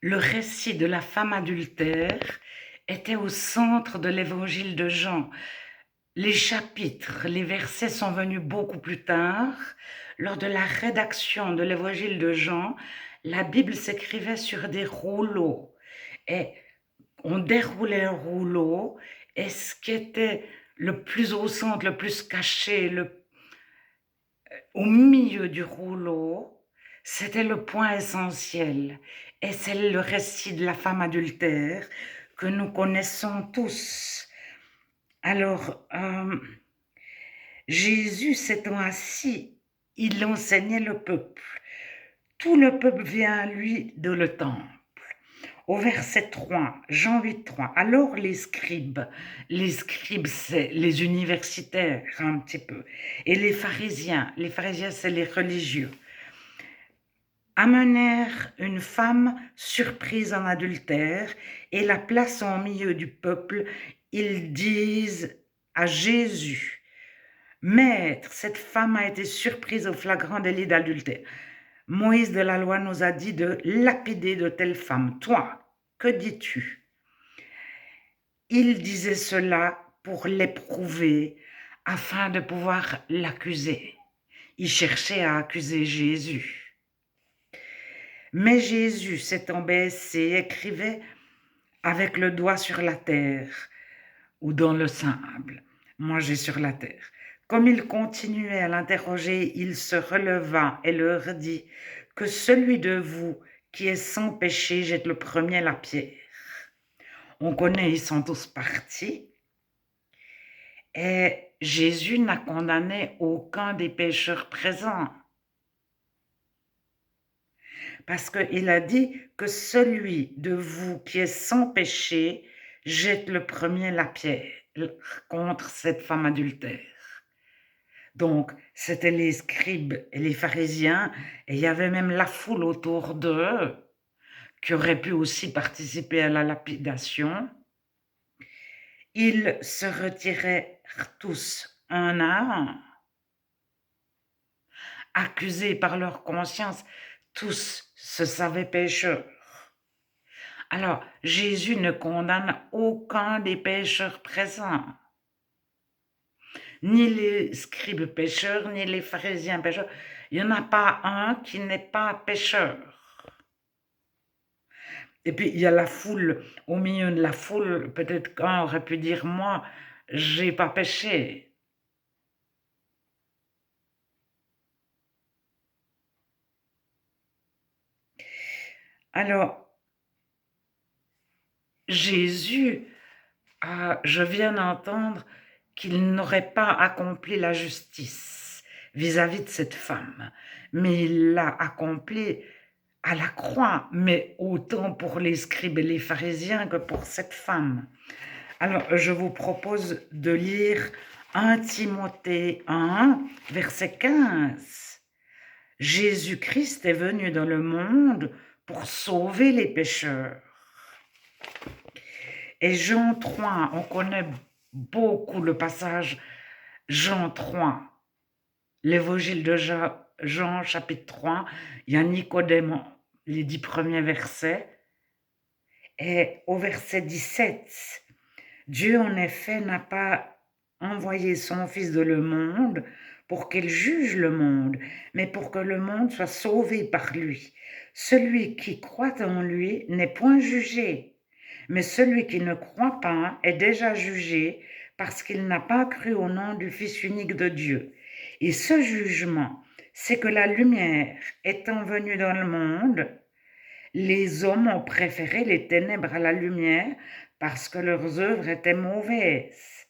Le récit de la femme adultère était au centre de l'évangile de Jean. Les chapitres, les versets sont venus beaucoup plus tard. Lors de la rédaction de l'évangile de Jean, la Bible s'écrivait sur des rouleaux. Et on déroulait un rouleau et ce qui était le plus au centre, le plus caché, au milieu du rouleau, c'était le point essentiel. Et c'est le récit de la femme adultère que nous connaissons tous. Alors, Jésus s'étant assis, il enseignait le peuple. Tout le peuple vient à lui de le temple. Au verset 3, Jean 8, 3, alors les scribes c'est les universitaires un petit peu, et les pharisiens c'est les religieux, amenèrent une femme surprise en adultère et la plaçant au milieu du peuple, ils disent à Jésus, Maître, cette femme a été surprise au flagrant délit d'adultère. Moïse de la loi nous a dit de lapider de telles femmes. Toi, que dis-tu? Il disait cela pour l'éprouver, afin de pouvoir l'accuser. Il cherchait à accuser Jésus. Mais Jésus s'étant baissé, écrivait avec le doigt sur la terre ou dans le sable. Moi, j'ai sur la terre. Comme il continuait à l'interroger, il se releva et leur dit que celui de vous qui est sans péché jette le premier la pierre. On connaît, ils sont tous partis. Et Jésus n'a condamné aucun des pécheurs présents. Parce qu'il a dit que celui de vous qui est sans péché jette le premier la pierre contre cette femme adultère. Donc, c'était les scribes et les pharisiens, et il y avait même la foule autour d'eux qui aurait pu aussi participer à la lapidation. Ils se retirèrent tous un à un, accusés par leur conscience, tous se savaient pécheurs. Alors, Jésus ne condamne aucun des pécheurs présents, ni les scribes pécheurs, ni les pharisiens pécheurs. Il n'y en a pas un qui n'est pas pécheur. Et puis, il y a la foule, au milieu de la foule, peut-être qu'un aurait pu dire, moi, j'ai pas péché. Alors, Jésus, je viens d'entendre qu'il n'aurait pas accompli la justice vis-à-vis de cette femme, mais il l'a accompli à la croix, mais autant pour les scribes et les pharisiens que pour cette femme. Alors, je vous propose de lire 1 Timothée 1, verset 15. Jésus-Christ est venu dans le monde pour sauver les pécheurs. Et Jean 3, on connaît beaucoup le passage Jean 3, l'évangile de Jean chapitre 3, il y a Nicodème, les 10 premiers versets. Et au verset 17, Dieu en effet n'a pas envoyé son Fils de le monde pour qu'il juge le monde, mais pour que le monde soit sauvé par lui. Celui qui croit en lui n'est point jugé, mais celui qui ne croit pas est déjà jugé parce qu'il n'a pas cru au nom du Fils unique de Dieu. Et ce jugement, c'est que la lumière étant venue dans le monde, les hommes ont préféré les ténèbres à la lumière parce que leurs œuvres étaient mauvaises.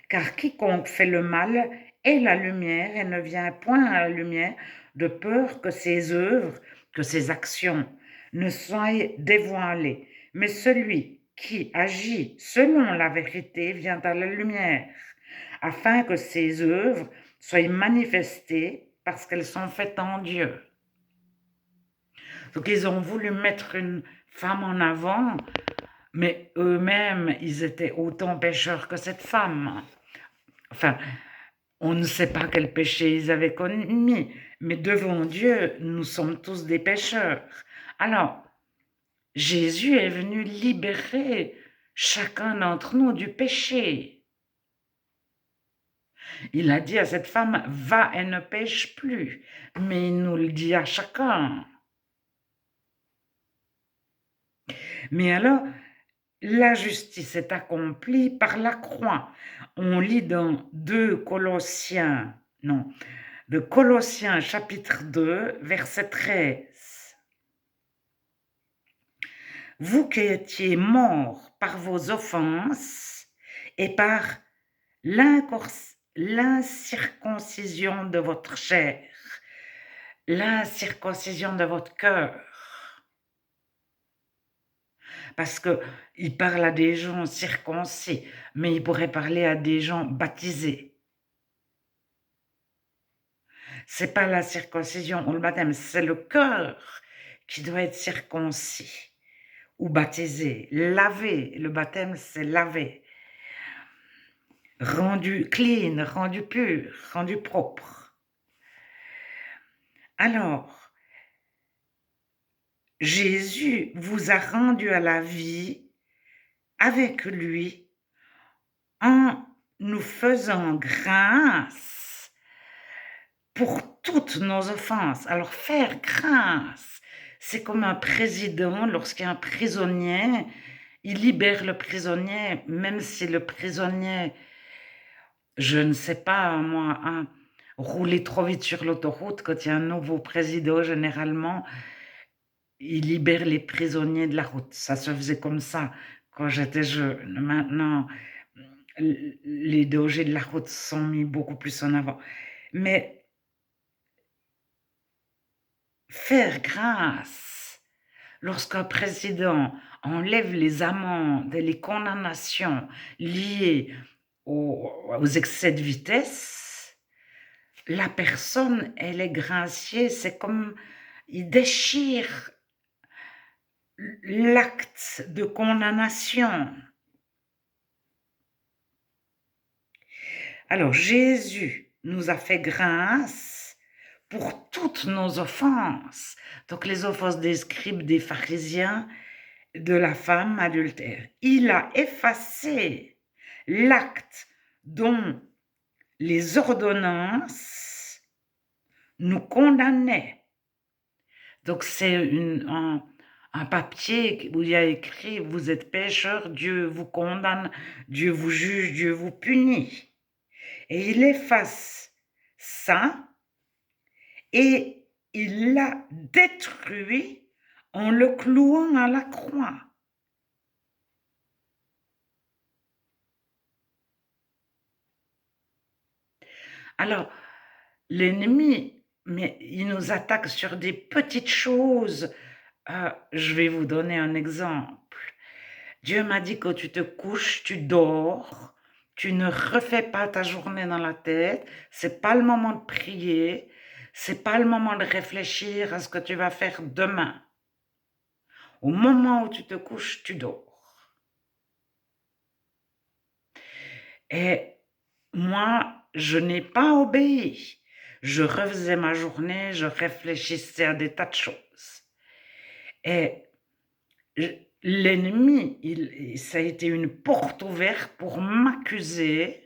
Car quiconque fait le mal est la lumière et ne vient point à la lumière de peur que ses œuvres, que ses actions ne soient dévoilées. Mais celui qui agit selon la vérité vient à la lumière, afin que ses œuvres soient manifestées parce qu'elles sont faites en Dieu. Donc ils ont voulu mettre une femme en avant, mais eux-mêmes, ils étaient autant pécheurs que cette femme. Enfin, on ne sait pas quel péché ils avaient commis, mais devant Dieu, nous sommes tous des pécheurs. Alors, Jésus est venu libérer chacun d'entre nous du péché. Il a dit à cette femme, va et ne pêche plus. Mais il nous le dit à chacun. Mais alors, la justice est accomplie par la croix. On lit dans de Colossiens chapitre 2, verset 13. Vous qui étiez morts par vos offenses et par l'incirconcision de votre chair, l'incirconcision de votre cœur. Parce qu'il parle à des gens circoncis, mais il pourrait parler à des gens baptisés. C'est pas la circoncision ou le baptême, c'est le cœur qui doit être circoncis ou baptisé, lavé. Le baptême, c'est lavé. Rendu clean, rendu pur, rendu propre. Alors, Jésus vous a rendu à la vie avec lui en nous faisant grâce pour toutes nos offenses. Alors, faire grâce, c'est comme un président, lorsqu'il y a un prisonnier, il libère le prisonnier, même si le prisonnier, je ne sais pas, moi, rouler trop vite sur l'autoroute, quand il y a un nouveau président, généralement, il libère les prisonniers de la route. Ça se faisait comme ça quand j'étais jeune. Maintenant, les dangers de la route sont mis beaucoup plus en avant. Mais faire grâce lorsqu'un président enlève les amendes et les condamnations liées aux excès de vitesse, la personne, elle est graciée, c'est comme il déchire l'acte de condamnation. Alors Jésus nous a fait grâce pour toutes nos offenses. Donc les offenses des scribes, des pharisiens, de la femme adultère. Il a effacé l'acte dont les ordonnances nous condamnaient. Donc c'est un papier où il y a écrit « Vous êtes pécheur, Dieu vous condamne, Dieu vous juge, Dieu vous punit ». Et il efface ça et il l'a détruit en le clouant à la croix. Alors, l'ennemi, mais il nous attaque sur des petites choses. Je vais vous donner un exemple. Dieu m'a dit quand tu te couches, tu dors, tu ne refais pas ta journée dans la tête, c'est pas le moment de prier, c'est pas le moment de réfléchir à ce que tu vas faire demain. Au moment où tu te couches, tu dors. Et moi, je n'ai pas obéi. Je refaisais ma journée, je réfléchissais à des tas de choses. Et l'ennemi, ça a été une porte ouverte pour m'accuser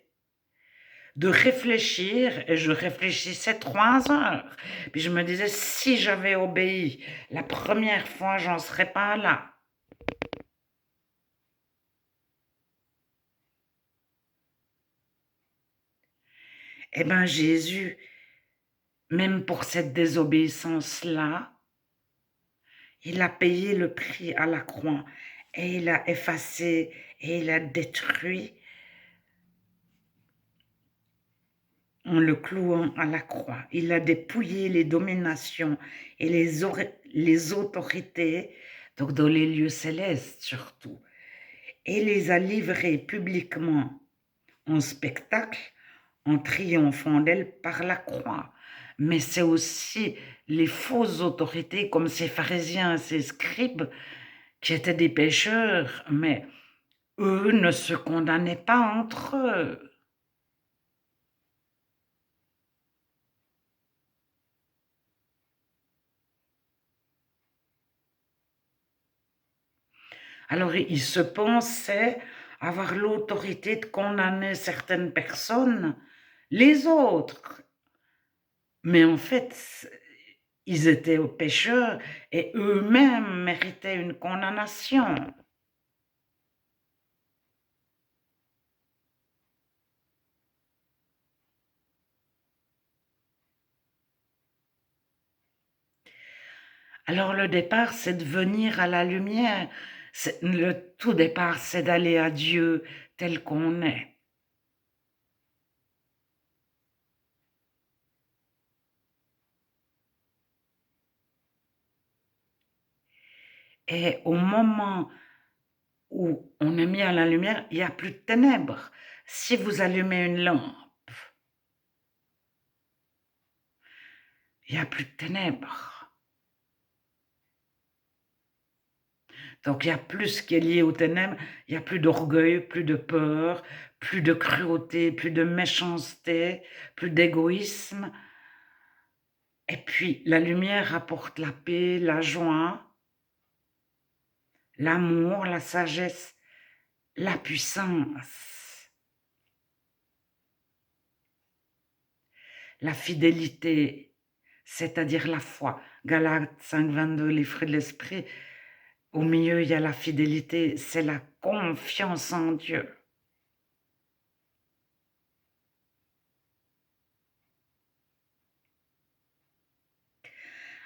de réfléchir, et je réfléchissais 3 heures. Puis je me disais, si j'avais obéi la première fois, j'en serais pas là. Eh bien, Jésus, même pour cette désobéissance-là, il a payé le prix à la croix et il a effacé et il a détruit en le clouant à la croix. Il a dépouillé les dominations et les autorités, donc dans les lieux célestes surtout, et les a livrées publiquement en spectacle en triomphant d'elle par la croix. Mais c'est aussi les fausses autorités comme ces pharisiens, ces scribes, qui étaient des pécheurs, mais eux ne se condamnaient pas entre eux. Alors, il se pensait avoir l'autorité de condamner certaines personnes, les autres. Mais en fait, ils étaient pécheurs et eux-mêmes méritaient une condamnation. Alors le départ, c'est de venir à la lumière. Le tout départ, c'est d'aller à Dieu tel qu'on est. Et au moment où on est mis à la lumière, il n'y a plus de ténèbres. Si vous allumez une lampe, il n'y a plus de ténèbres. Donc il y a plus ce qui est lié aux ténèbres, il n'y a plus d'orgueil, plus de peur, plus de cruauté, plus de méchanceté, plus d'égoïsme. Et puis la lumière apporte la paix, la joie, l'amour, la sagesse, la puissance, la fidélité, c'est-à-dire la foi. Galates 5, 22, les fruits de l'esprit. Au milieu, il y a la fidélité, c'est la confiance en Dieu.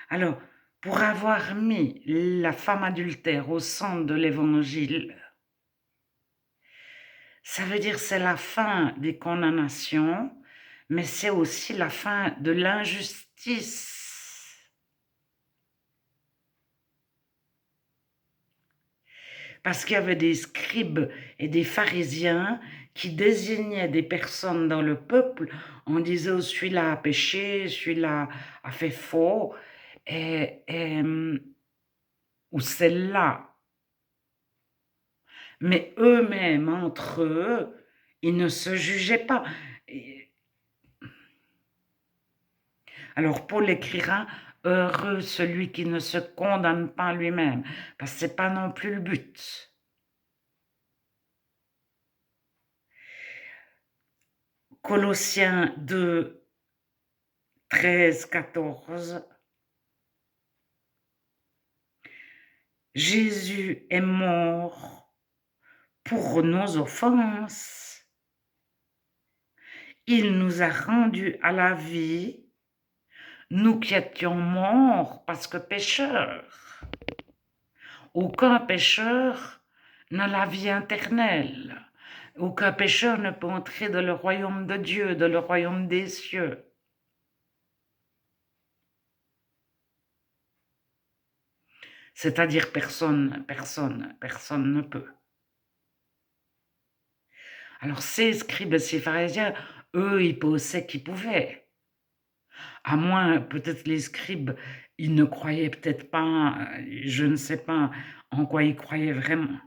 Alors, pour avoir mis la femme adultère au centre de l'évangile, ça veut dire c'est la fin des condamnations, mais c'est aussi la fin de l'injustice. Parce qu'il y avait des scribes et des pharisiens qui désignaient des personnes dans le peuple. On disait, oh, celui-là a péché, celui-là a fait faux, et, ou celle-là. Mais eux-mêmes, entre eux, ils ne se jugeaient pas. Alors Paul écrira, heureux celui qui ne se condamne pas lui-même, parce que ce n'est pas non plus le but. Colossiens 2, 13, 14. Jésus est mort pour nos offenses. Il nous a rendus à la vie, nous qui étions morts parce que pécheurs. Aucun pécheur n'a la vie éternelle. Aucun pécheur ne peut entrer dans le royaume de Dieu, dans le royaume des cieux. C'est-à-dire personne ne peut. Alors ces scribes et ces pharisiens, eux, ils pensaient qu'ils pouvaient. À moins, peut-être les scribes, ils ne croyaient peut-être pas, je ne sais pas en quoi ils croyaient vraiment.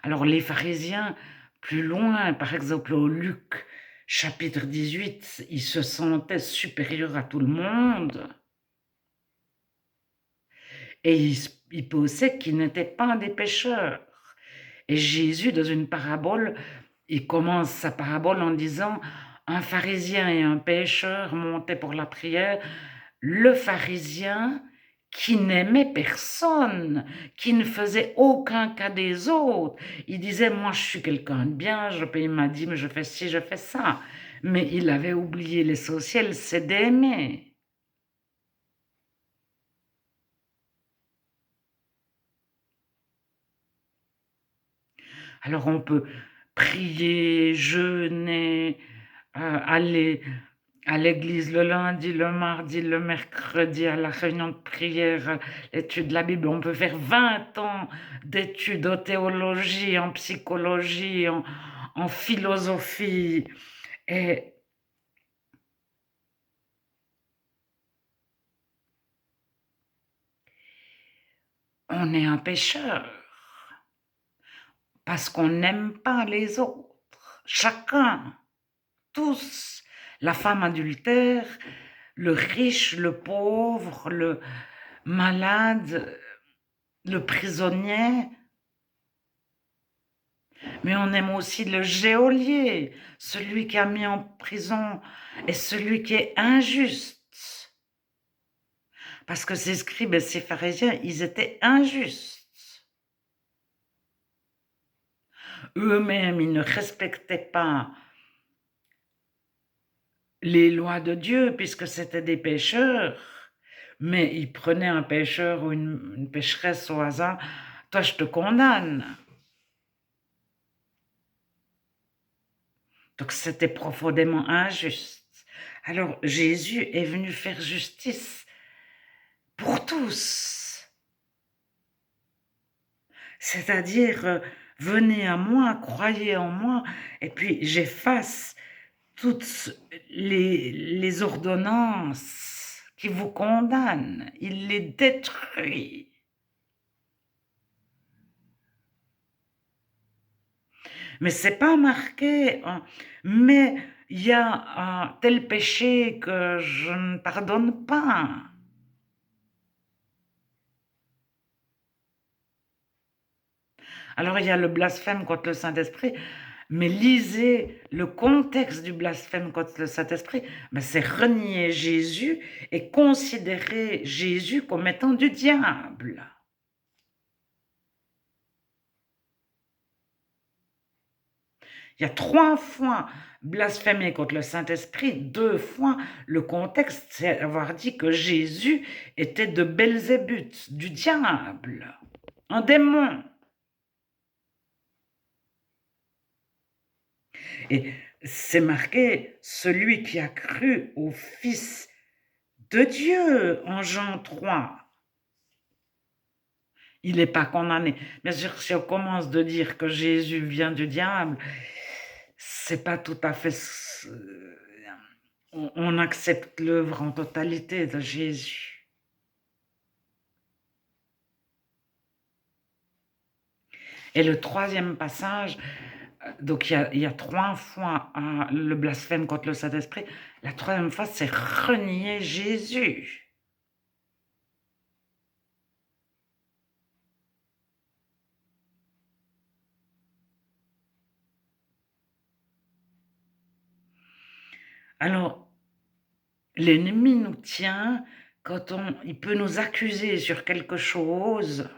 Alors les pharisiens, plus loin, par exemple au Luc chapitre 18, ils se sentaient supérieurs à tout le monde et ils pensaient qu'ils n'étaient pas des pécheurs. Et Jésus, dans une parabole, il commence sa parabole en disant « Un pharisien et un pécheur montaient pour la prière. Le pharisien qui n'aimait personne, qui ne faisait aucun cas des autres. Il disait, moi je suis quelqu'un de bien, je paye ma dîme, je fais ci, je fais ça. Mais il avait oublié l'essentiel, c'est d'aimer. Alors on peut prier, jeûner, aller à l'église le lundi, le mardi, le mercredi, à la réunion de prière, l'étude de la Bible. On peut faire 20 ans d'études en théologie, en psychologie, en philosophie. Et on est un pécheur parce qu'on n'aime pas les autres. Chacun, tous, la femme adultère, le riche, le pauvre, le malade, le prisonnier, mais on aime aussi le geôlier, celui qui a mis en prison et celui qui est injuste. Parce que ces scribes et ces pharisiens, ils étaient injustes. Eux-mêmes, ils ne respectaient pas les lois de Dieu puisque c'était des pécheurs, mais ils prenaient un pécheur ou une pécheresse au hasard. Toi, je te condamne. Donc, c'était profondément injuste. Alors, Jésus est venu faire justice pour tous. C'est-à-dire, venez à moi, croyez en moi, et puis j'efface toutes les ordonnances qui vous condamnent. Il les détruit. Mais c'est pas marqué, mais il y a un tel péché que je ne pardonne pas. Alors il y a le blasphème contre le Saint-Esprit, mais lisez le contexte du blasphème contre le Saint-Esprit, ben c'est renier Jésus et considérer Jésus comme étant du diable. Il y a 3 fois blasphémer contre le Saint-Esprit, 2 fois le contexte, c'est avoir dit que Jésus était de Belzébuth, du diable, un démon. Et c'est marqué, celui qui a cru au Fils de Dieu en Jean 3. Il n'est pas condamné. Bien sûr, si on commence de dire que Jésus vient du diable, c'est pas tout à fait... On accepte l'œuvre en totalité de Jésus. Et le troisième passage, donc il y a 3 fois le blasphème contre le Saint-Esprit. La troisième fois, c'est renier Jésus. Alors, l'ennemi nous tient quand il peut nous accuser sur quelque chose.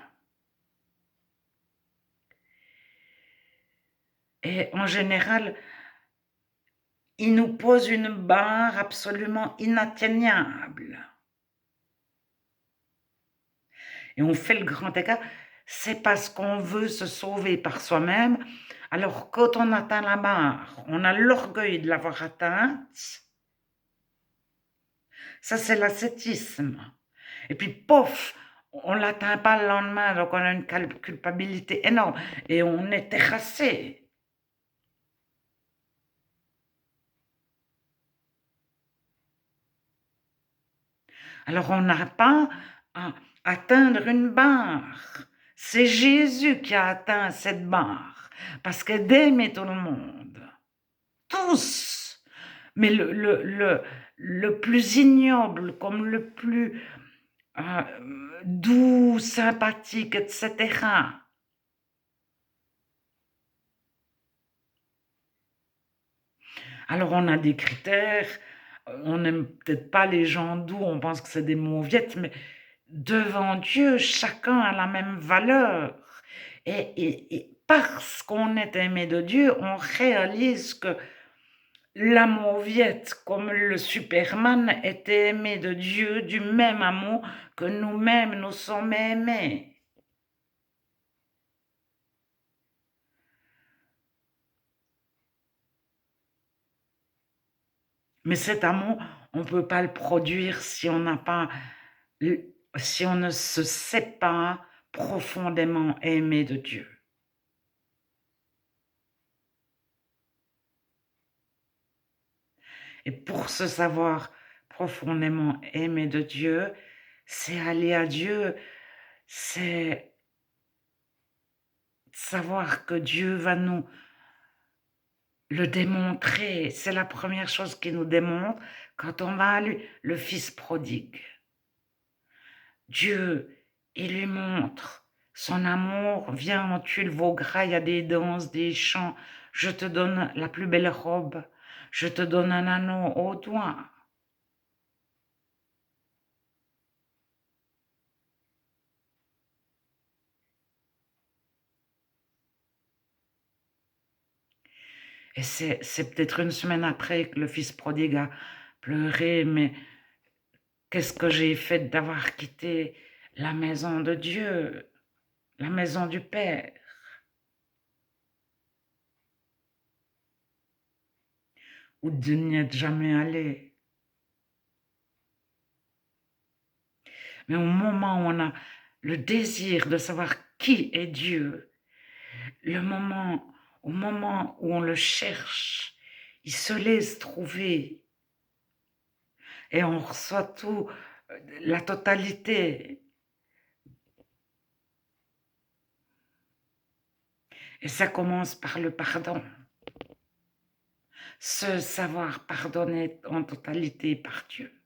Et en général, il nous pose une barre absolument inatteignable. Et on fait le grand écart. C'est parce qu'on veut se sauver par soi-même. Alors, quand on atteint la barre, on a l'orgueil de l'avoir atteinte. Ça, c'est l'ascétisme. Et puis, pof, on ne l'atteint pas le lendemain, donc on a une culpabilité énorme. Et on est terrassé. Alors, on n'a pas à atteindre une barre. C'est Jésus qui a atteint cette barre, parce que d'aimer tout le monde, tous, mais le plus ignoble comme le plus doux, sympathique, etc. Alors, on a des critères, on n'aime peut-être pas les gens doux, on pense que c'est des mauviettes, mais devant Dieu, chacun a la même valeur. Et parce qu'on est aimé de Dieu, on réalise que la mauviette, comme le Superman, était aimé de Dieu du même amour que nous-mêmes nous sommes aimés. Mais cet amour, on ne peut pas le produire si on n'a pas, si on ne se sait pas profondément aimé de Dieu. Et pour se savoir profondément aimé de Dieu, c'est aller à Dieu, c'est savoir que Dieu va nous le démontrer. C'est la première chose qu'il nous démontre quand on va à lui, le Fils prodigue. Dieu, il lui montre Son amour, viens en tuile Vaugras, il y a des danses, des chants. Je te donne la plus belle robe. Je te donne un anneau au doigt. Et c'est peut-être une semaine après que le fils prodigue a pleuré, mais qu'est-ce que j'ai fait d'avoir quitté la maison de Dieu, la maison du Père, où de n'y être jamais allé. Mais au moment où on a le désir de savoir qui est Dieu, au moment où on le cherche, il se laisse trouver et on reçoit tout, la totalité. Et ça commence par le pardon. Se savoir pardonner en totalité par Dieu.